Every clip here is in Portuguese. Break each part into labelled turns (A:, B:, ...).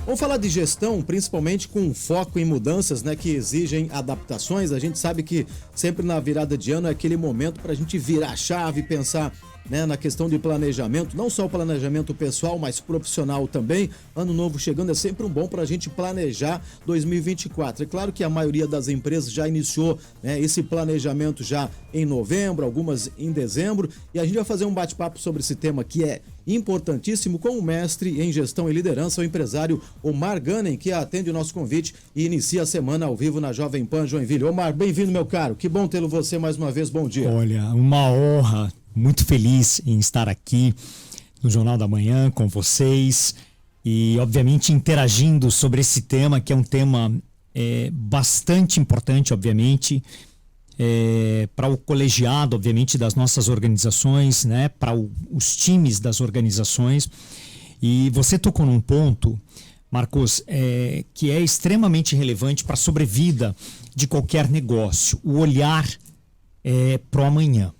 A: Vamos falar de gestão, principalmente com foco em mudanças, né, que exigem adaptações. A gente sabe que sempre na virada de ano é aquele momento para a gente virar a chave e pensar, né, na questão de planejamento, não só o planejamento pessoal, mas profissional também. Ano novo chegando, é sempre um bom para a gente planejar 2024. É claro que a maioria das empresas já iniciou, né, esse planejamento já em novembro, algumas em dezembro, e a gente vai fazer um bate-papo sobre esse tema que é importantíssimo com o mestre em gestão e liderança, o empresário Omar Ghannam, que atende o nosso convite e inicia a semana ao vivo na Jovem Pan Joinville. Omar, bem-vindo, meu caro. Que bom tê-lo você mais uma vez. Bom dia.
B: Olha, uma honra, muito feliz em estar aqui no Jornal da Manhã com vocês e, obviamente, interagindo sobre esse tema, que é um tema bastante importante, obviamente, para o colegiado, obviamente, das nossas organizações, né, para os times das organizações. E você tocou num ponto, Marcos, que é extremamente relevante para a sobrevida de qualquer negócio, o olhar para o amanhã.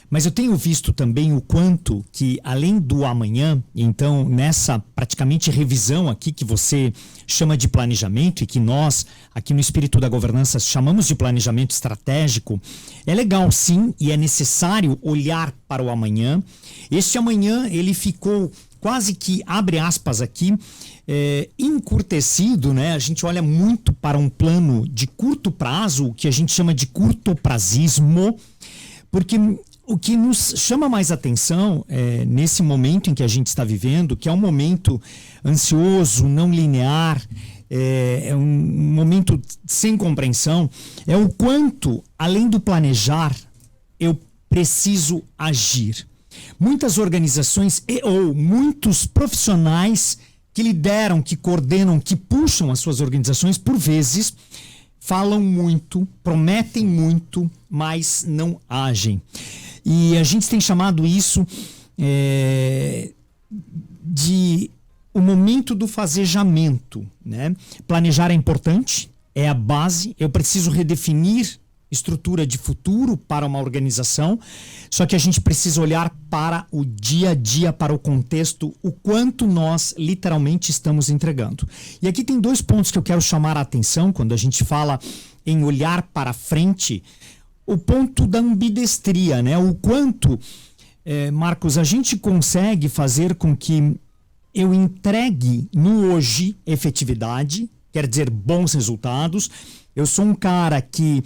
B: Mas eu tenho visto também o quanto que, além do amanhã, então nessa praticamente revisão aqui que você chama de planejamento e que nós, aqui no Espírito da Governança, chamamos de planejamento estratégico, é legal sim e é necessário olhar para o amanhã. Este amanhã, ele ficou quase que, abre aspas aqui, encurtecido, né? A gente olha muito para um plano de curto prazo, o que a gente chama de curtoprazismo, porque o que nos chama mais atenção nesse momento em que a gente está vivendo, que é um momento ansioso, não linear, é um momento sem compreensão, é o quanto, além do planejar, eu preciso agir. Muitas organizações ou muitos profissionais que lideram, que coordenam, que puxam as suas organizações, por vezes, falam muito, prometem muito, mas não agem. E a gente tem chamado isso de o momento do fazejamento, né? Planejar é importante, é a base. Eu preciso redefinir estrutura de futuro para uma organização, só que a gente precisa olhar para o dia a dia, para o contexto, o quanto nós literalmente estamos entregando. E aqui tem dois pontos que eu quero chamar a atenção quando a gente fala em olhar para frente. O ponto da ambidestria, né? O quanto, Marcos, a gente consegue fazer com que eu entregue no hoje efetividade, quer dizer, bons resultados. Eu sou um cara que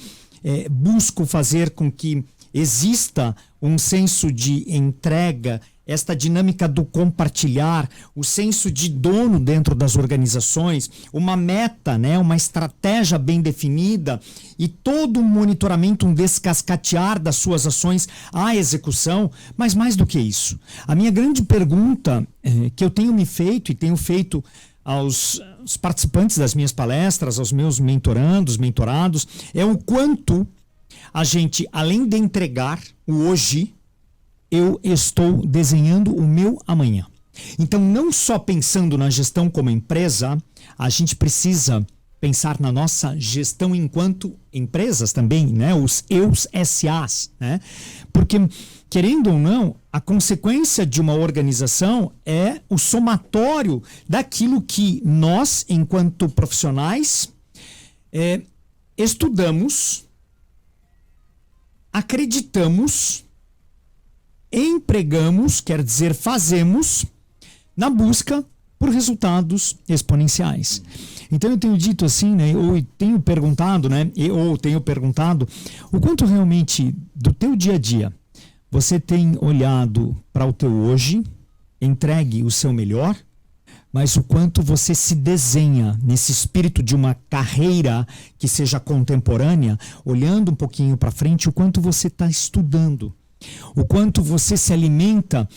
B: busco fazer com que exista um senso de entrega, esta dinâmica do compartilhar, o senso de dono dentro das organizações, uma meta, né, uma estratégia bem definida e todo um monitoramento, um descascatear das suas ações à execução, mas mais do que isso. A minha grande pergunta que eu tenho me feito e tenho feito aos participantes das minhas palestras, aos meus mentorandos, mentorados, é o quanto a gente, além de entregar o hoje, eu estou desenhando o meu amanhã. Então, não só pensando na gestão como empresa, a gente precisa pensar na nossa gestão enquanto empresas também, né? Os EUs SAs, né? Porque, querendo ou não, a consequência de uma organização é o somatório daquilo que nós, enquanto profissionais, estudamos, acreditamos, empregamos, quer dizer, fazemos, na busca por resultados exponenciais. Então eu tenho dito assim, né, ou tenho perguntado o quanto realmente do teu dia a dia você tem olhado para o teu hoje, entregue o seu melhor, mas o quanto você se desenha nesse espírito de uma carreira que seja contemporânea, olhando um pouquinho para frente, o quanto você está estudando. O quanto você se alimenta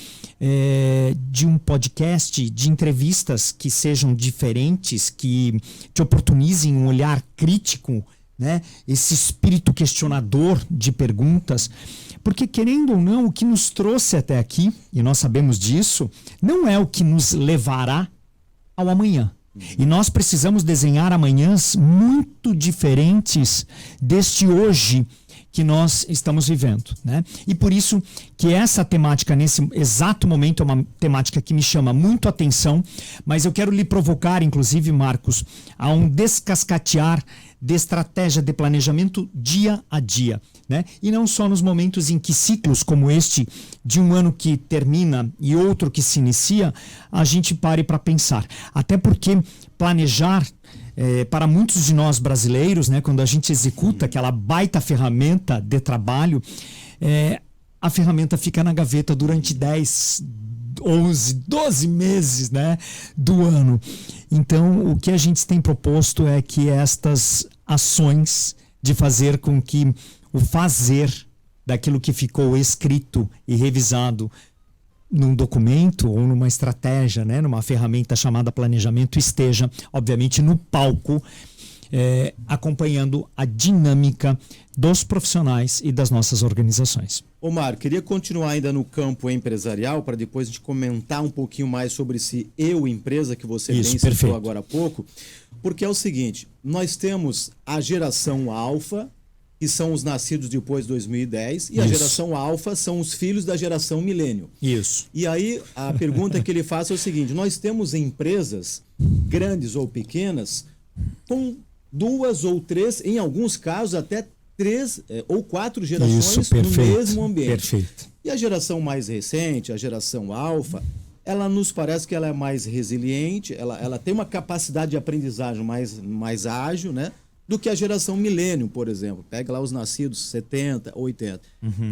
B: de um podcast, de entrevistas que sejam diferentes, que te oportunizem um olhar crítico, né? Esse espírito questionador de perguntas. Porque, querendo ou não, o que nos trouxe até aqui, e nós sabemos disso, não é o que nos levará ao amanhã. E nós precisamos desenhar amanhãs muito diferentes deste hoje, que nós estamos vivendo, né? E por isso que essa temática nesse exato momento é uma temática que me chama muito atenção, mas eu quero lhe provocar, inclusive, Marcos, a um descascatear de estratégia de planejamento dia a dia, né? E não só nos momentos em que ciclos como este, de um ano que termina e outro que se inicia, a gente pare para pensar. Até porque planejar, para muitos de nós brasileiros, né, quando a gente executa aquela baita ferramenta de trabalho, a ferramenta fica na gaveta durante 10, 11, 12 meses, né, do ano. Então, o que a gente tem proposto é que estas ações de fazer com que o fazer daquilo que ficou escrito e revisado num documento ou numa estratégia, né, numa ferramenta chamada planejamento, esteja, obviamente, no palco, acompanhando a dinâmica dos profissionais e das nossas organizações.
A: Omar, queria continuar ainda no campo empresarial para depois a gente comentar um pouquinho mais sobre esse eu empresa que você bem citou agora há pouco, porque é o seguinte, nós temos a geração alfa, que são os nascidos depois de 2010, e a geração alfa são os filhos da geração milênio.
B: Isso.
A: E aí a pergunta que ele faz é o seguinte, nós temos empresas grandes ou pequenas com 2 ou 3, em alguns casos até 3 ou 4 gerações no mesmo ambiente.
B: Perfeito.
A: E a geração mais recente, a geração alfa, ela nos parece que ela é mais resiliente, ela tem uma capacidade de aprendizagem mais ágil, né? Do que a geração milênio, por exemplo. Pega lá os nascidos 70, 80.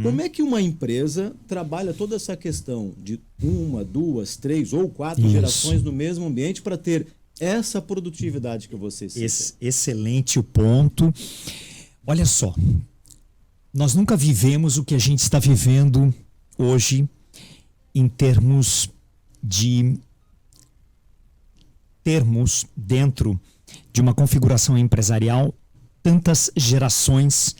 A: Como é que uma empresa trabalha toda essa questão de 1, 2, 3 ou 4 gerações no mesmo ambiente para ter essa produtividade que você cita?
B: Excelente o ponto. Olha só, nós nunca vivemos o que a gente está vivendo hoje em termos dentro de uma configuração empresarial, tantas gerações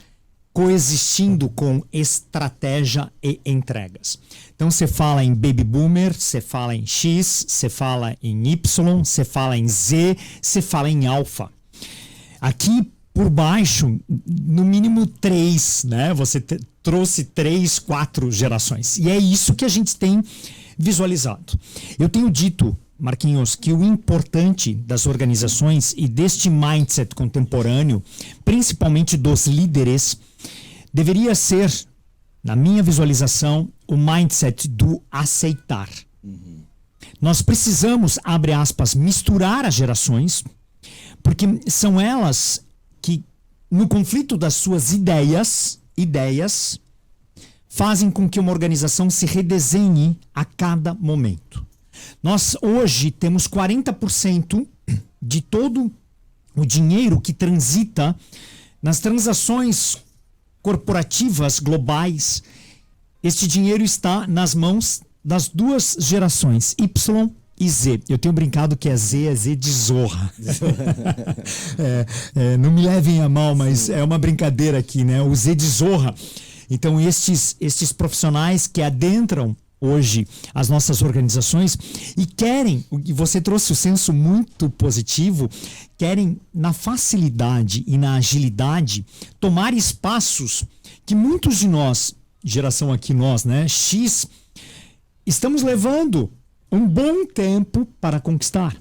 B: coexistindo com estratégia e entregas. Então você fala em Baby Boomer, você fala em X, você fala em Y, você fala em Z, você fala em Alpha. Aqui por baixo, no mínimo 3, né? Você trouxe 3, 4 gerações. E é isso que a gente tem visualizado. Eu tenho dito, Marquinhos, que o importante das organizações e deste mindset contemporâneo, principalmente dos líderes, deveria ser, na minha visualização, o mindset do aceitar. Nós precisamos, abre aspas, misturar as gerações, porque são elas que, no conflito das suas ideias, fazem com que uma organização se redesenhe a cada momento. Nós hoje temos 40% de todo o dinheiro que transita nas transações corporativas globais. Este dinheiro está nas mãos das 2 gerações, Y e Z. Eu tenho brincado que é Z de zorra. Não me levem a mal, mas é uma brincadeira aqui, né? O Z de zorra. Então, estes profissionais que adentram hoje as nossas organizações e querem, e você trouxe o senso muito positivo, querem na facilidade e na agilidade tomar espaços que muitos de nós, geração aqui nós, né, X, estamos levando um bom tempo para conquistar.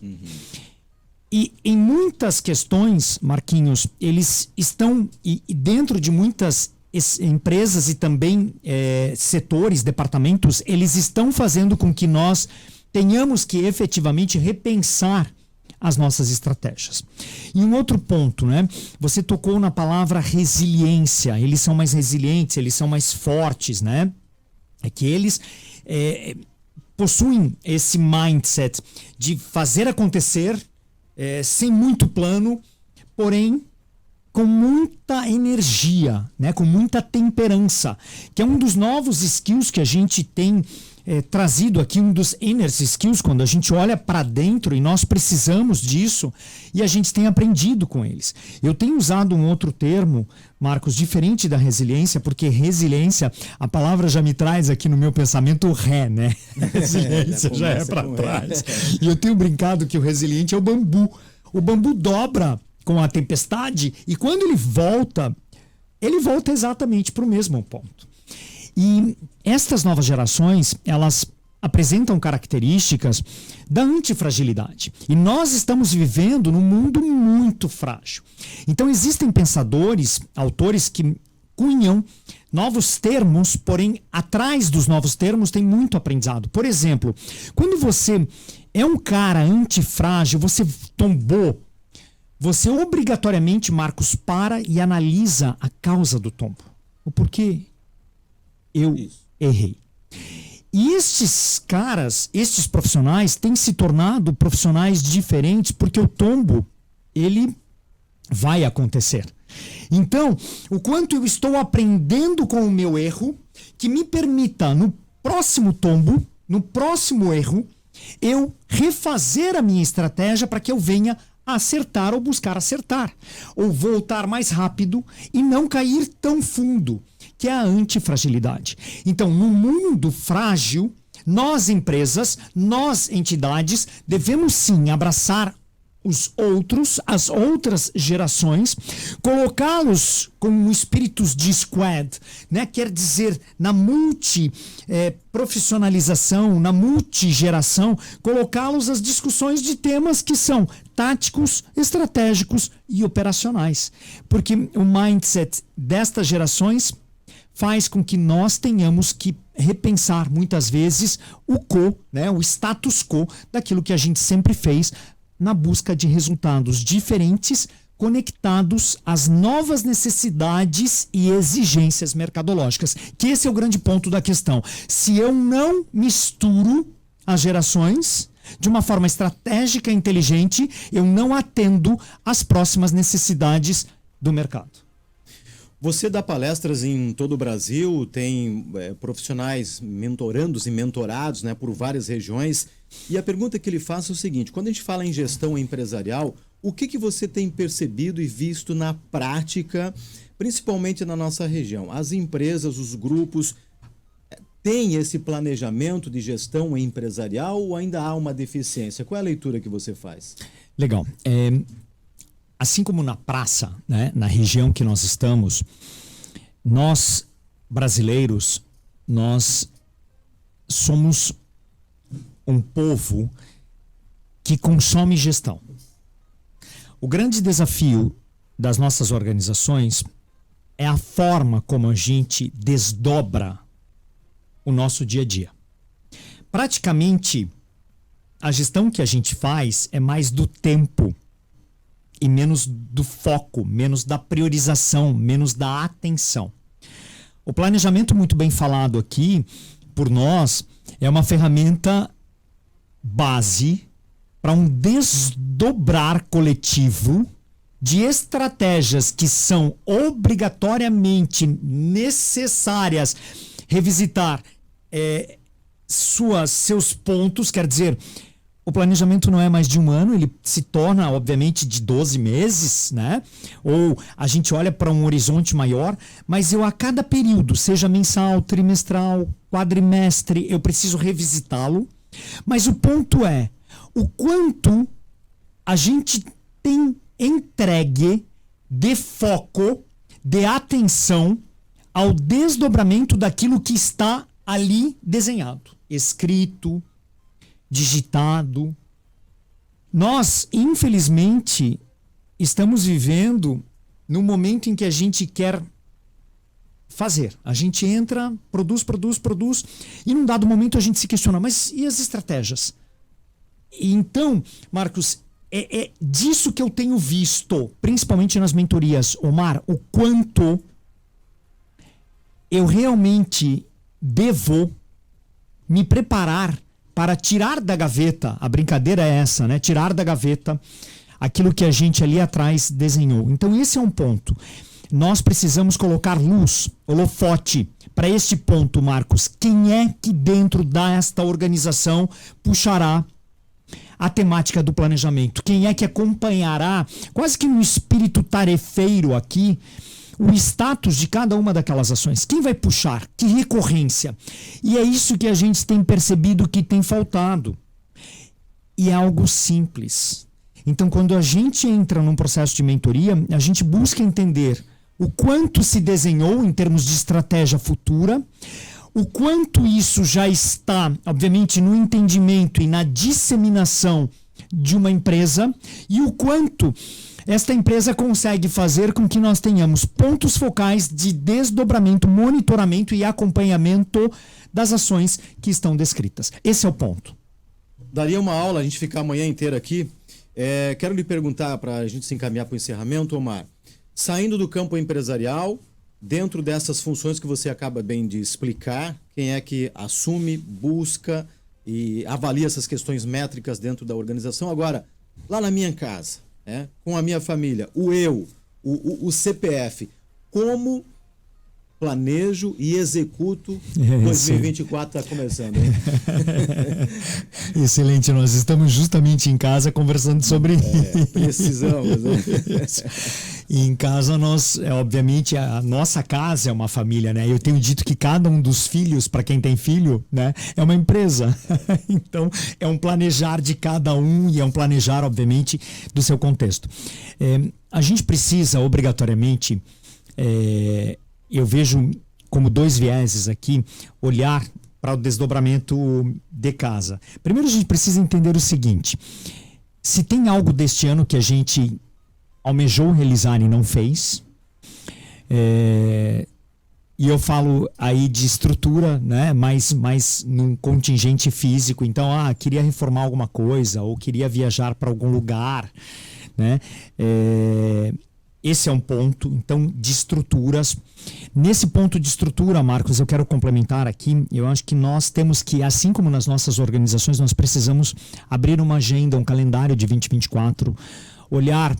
B: E em muitas questões, Marquinhos, eles estão, e dentro de muitas empresas e também setores, departamentos, eles estão fazendo com que nós tenhamos que efetivamente repensar as nossas estratégias. E um outro ponto, né? Você tocou na palavra resiliência. Eles são mais resilientes, eles são mais fortes, né? É que eles possuem esse mindset de fazer acontecer sem muito plano, porém com muita energia, né? Com muita temperança, que é um dos novos skills que a gente tem trazido aqui, um dos inner skills, quando a gente olha para dentro, e nós precisamos disso, e a gente tem aprendido com eles. Eu tenho usado um outro termo, Marcos, diferente da resiliência, porque resiliência, a palavra já me traz aqui no meu pensamento ré, né? Resiliência já é para trás. E eu tenho brincado que o resiliente é o bambu. O bambu dobra com a tempestade e quando ele volta ele volta exatamente para o mesmo ponto. E estas novas gerações, elas apresentam características da antifragilidade. E nós estamos vivendo num mundo muito frágil. Então existem pensadores, autores que cunham novos termos, porém atrás dos novos termos tem muito aprendizado. Por exemplo, quando você é um cara antifrágil, você tombou, você obrigatoriamente, Marcos, para e analisa a causa do tombo. O porquê eu errei. E estes caras, estes profissionais têm se tornado profissionais diferentes porque o tombo, ele vai acontecer. Então, o quanto eu estou aprendendo com o meu erro, que me permita no próximo tombo, no próximo erro, eu refazer a minha estratégia para que eu venha a acertar ou buscar acertar, ou voltar mais rápido e não cair tão fundo, que é a antifragilidade. Então, no mundo frágil, nós empresas, nós entidades, devemos sim abraçar os outros, as outras gerações, colocá-los como espíritos de squad, né? Quer dizer, na profissionalização, na multigeração, colocá-los às discussões de temas que são táticos, estratégicos e operacionais. Porque o mindset destas gerações faz com que nós tenhamos que repensar muitas vezes o status quo daquilo que a gente sempre fez na busca de resultados diferentes conectados às novas necessidades e exigências mercadológicas. Que esse é o grande ponto da questão. Se eu não misturo as gerações de uma forma estratégica e inteligente, eu não atendo às próximas necessidades do mercado.
A: Você dá palestras em todo o Brasil, tem profissionais mentorandos e mentorados, né, por várias regiões. E a pergunta que ele faz é o seguinte: quando a gente fala em gestão empresarial, o que você tem percebido e visto na prática, principalmente na nossa região? As empresas, os grupos, têm esse planejamento de gestão empresarial ou ainda há uma deficiência? Qual é a leitura que você faz?
B: Legal. Assim como na praça, né, na região que nós estamos, nós, brasileiros, nós somos um povo que consome gestão. O grande desafio das nossas organizações é a forma como a gente desdobra o nosso dia a dia. Praticamente, a gestão que a gente faz é mais do tempo e menos do foco, menos da priorização, menos da atenção. O planejamento, muito bem falado aqui por nós, é uma ferramenta base para um desdobrar coletivo de estratégias que são obrigatoriamente necessárias revisitar seus pontos, quer dizer, o planejamento não é mais de um ano, ele se torna, obviamente, de 12 meses, né? Ou a gente olha para um horizonte maior, mas eu a cada período, seja mensal, trimestral, quadrimestre, eu preciso revisitá-lo. Mas o ponto é, o quanto a gente tem entregue de foco, de atenção ao desdobramento daquilo que está ali desenhado, escrito, digitado. Nós, infelizmente, estamos vivendo no momento em que a gente quer fazer. A gente entra, produz, e num dado momento a gente se questiona, mas e as estratégias? E então, Marcos, é disso que eu tenho visto, principalmente nas mentorias, Omar, o quanto eu realmente devo me preparar para tirar da gaveta, a brincadeira é essa, né? Tirar da gaveta aquilo que a gente ali atrás desenhou. Então esse é um ponto. Nós precisamos colocar luz, holofote, para este ponto, Marcos. Quem é que dentro desta organização puxará a temática do planejamento? Quem é que acompanhará, quase que no espírito tarefeiro aqui, o status de cada uma daquelas ações? Quem vai puxar? Que recorrência? E é isso que a gente tem percebido que tem faltado. E é algo simples. Então, quando a gente entra num processo de mentoria, a gente busca entender o quanto se desenhou em termos de estratégia futura, o quanto isso já está, obviamente, no entendimento e na disseminação de uma empresa e o quanto esta empresa consegue fazer com que nós tenhamos pontos focais de desdobramento, monitoramento e acompanhamento das ações que estão descritas. Esse é o ponto.
A: Daria uma aula, a gente ficar a manhã inteira aqui. Quero lhe perguntar, para a gente se encaminhar para o encerramento, Omar, saindo do campo empresarial, dentro dessas funções que você acaba bem de explicar, quem é que assume, busca e avalia essas questões métricas dentro da organização? Agora, lá na minha casa, com a minha família, o CPF, como planejo e executo 2024 está começando, hein?
B: Excelente, nós estamos justamente em casa conversando sobre
A: precisamos, né?
B: E em casa nós, obviamente, a nossa casa é uma família, né? Eu tenho dito que cada um dos filhos, para quem tem filho, né, é uma empresa. Então, é um planejar de cada um e é um planejar, obviamente, do seu contexto. A gente precisa, obrigatoriamente, eu vejo como 2 vieses aqui, olhar para o desdobramento de casa. Primeiro, a gente precisa entender o seguinte: se tem algo deste ano que a gente almejou realizar e não fez, e eu falo aí de estrutura, né, mais num contingente físico. Então, queria reformar alguma coisa ou queria viajar para algum lugar, né? Esse é um ponto, então, de estruturas. Nesse ponto de estrutura, Marcos, eu quero complementar aqui. Eu acho que nós temos que, assim como nas nossas organizações, nós precisamos abrir uma agenda, um calendário de 2024, olhar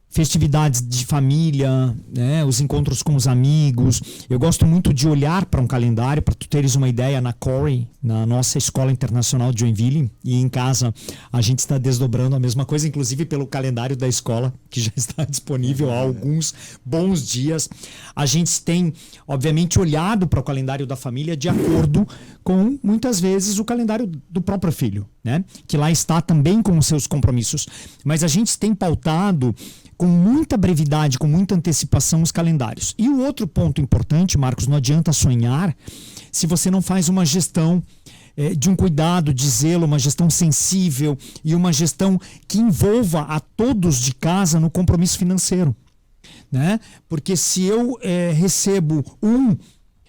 B: festividades de família, né, os encontros com os amigos. Eu gosto muito de olhar para um calendário, para tu teres uma ideia, na Corey, na nossa Escola Internacional de Joinville, e em casa a gente está desdobrando a mesma coisa, inclusive pelo calendário da escola, que já está disponível há alguns bons dias. A gente tem, obviamente, olhado para o calendário da família de acordo com, muitas vezes, o calendário do próprio filho, né, que lá está também com os seus compromissos. Mas a gente tem pautado com muita brevidade, com muita antecipação os calendários. E o outro ponto importante, Marcos, não adianta sonhar se você não faz uma gestão de um cuidado, de zelo, uma gestão sensível e uma gestão que envolva a todos de casa no compromisso financeiro, né? Porque se eu recebo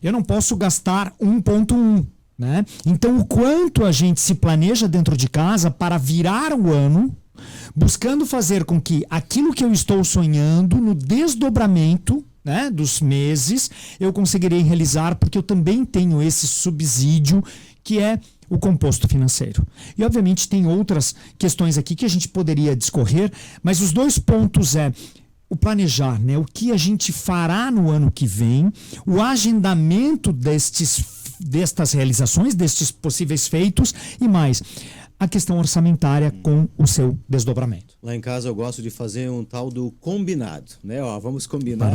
B: eu não posso gastar 1,1, né? Então, o quanto a gente se planeja dentro de casa para virar o ano, buscando fazer com que aquilo que eu estou sonhando no desdobramento, né, dos meses, eu conseguirei realizar, porque eu também tenho esse subsídio que é o composto financeiro. E obviamente tem outras questões aqui que a gente poderia discorrer, mas os 2 pontos o planejar, né, o que a gente fará no ano que vem, o agendamento destas realizações, destes possíveis feitos e mais a questão orçamentária com o seu desdobramento.
A: Lá em casa eu gosto de fazer um tal do combinado, né? Vamos combinar.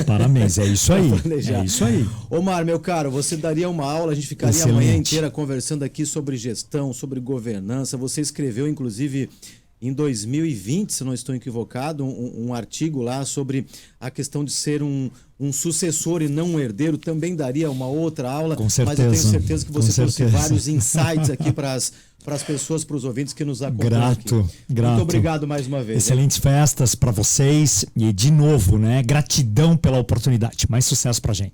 B: Parabéns, é isso aí. É isso aí.
A: Omar, meu caro, você daria uma aula, a gente ficaria a manhã inteira conversando aqui sobre gestão, sobre governança. Você escreveu, inclusive, em 2020, se não estou equivocado, um artigo lá sobre a questão de ser um sucessor e não um herdeiro. Também daria uma outra aula,
B: com certeza,
A: mas eu tenho certeza que você trouxe vários insights aqui para as pessoas, para os ouvintes que nos acompanham.
B: Grato.
A: Muito obrigado mais uma vez.
B: Excelentes festas para vocês e, de novo, né, gratidão pela oportunidade. Mais sucesso para a gente.